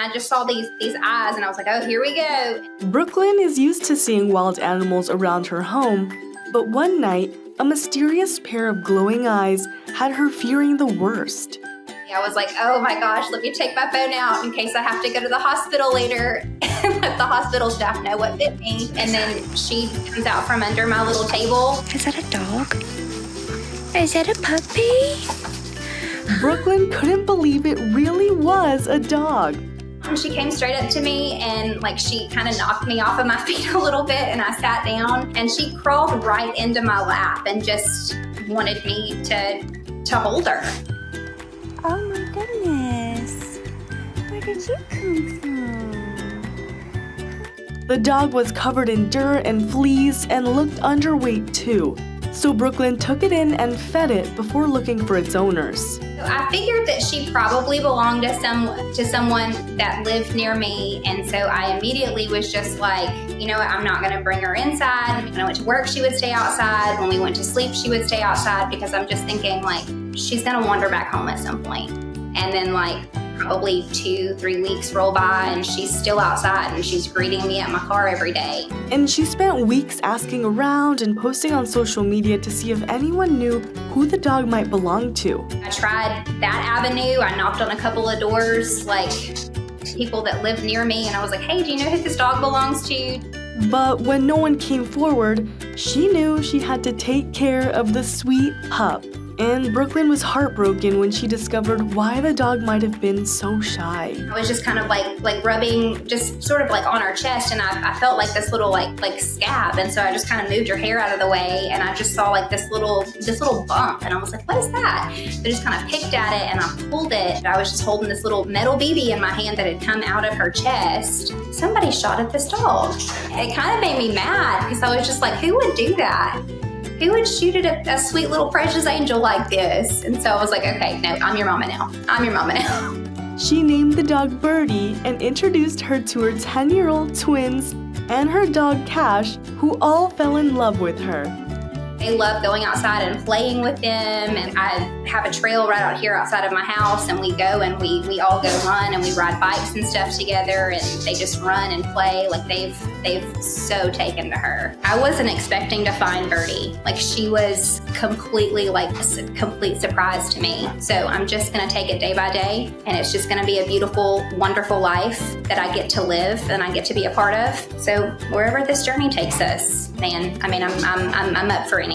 I just saw these eyes and I was like, oh, here we go. Brooklyn is used to seeing wild animals around her home, but one night, a mysterious pair of glowing eyes had her fearing the worst. I was like, oh my gosh, let me take my phone out in case I have to go to the hospital later and let the hospital staff know what bit me. And then she comes out from under my little table. Is that a dog? Is that a puppy? Brooklyn couldn't believe it really was a dog. And she came straight up to me and she kind of knocked me off of my feet a little bit, and I sat down and she crawled right into my lap and just wanted me to hold her. Oh my goodness. Where did you come from? The dog was covered in dirt and fleas and looked underweight too. So Brooklyn took it in and fed it before looking for its owners. I figured that she probably belonged to someone that lived near me, and so I immediately was just like, you know what, I'm not going to bring her inside. When I went to work, she would stay outside. When we went to sleep, she would stay outside, because I'm just thinking she's going to wander back home at some point. And then probably 2-3 weeks roll by and she's still outside and she's greeting me at my car every day. And she spent weeks asking around and posting on social media to see if anyone knew who the dog might belong to. I tried that avenue. I knocked on a couple of doors, people that lived near me, and I was like, hey, do you know who this dog belongs to? But when no one came forward, she knew she had to take care of the sweet pup. And Brooklyn was heartbroken when she discovered why the dog might have been so shy. I was just kind of rubbing just sort of on her chest, and I felt this little scab, and so I just kind of moved her hair out of the way, and I just saw this little bump, and I was like, what is that? So I just kind of picked at it and I pulled it. I was just holding this little metal BB in my hand that had come out of her chest. Somebody shot at this dog. It kind of made me mad, because I was just like, who would do that? Who would shoot at a sweet little precious angel like this? And so I was like, okay, no, I'm your mama now. I'm your mama now. She named the dog Birdie and introduced her to her 10-year-old twins and her dog Cash, who all fell in love with her. They love going outside and playing with them, and I have a trail right out here outside of my house, and we go and we all go run and we ride bikes and stuff together, and they just run and play. They've so taken to her. I wasn't expecting to find Birdie. She was completely a complete surprise to me. So I'm just gonna take it day by day, and it's just gonna be a beautiful, wonderful life that I get to live and I get to be a part of. So wherever this journey takes us, man, I'm up for anything.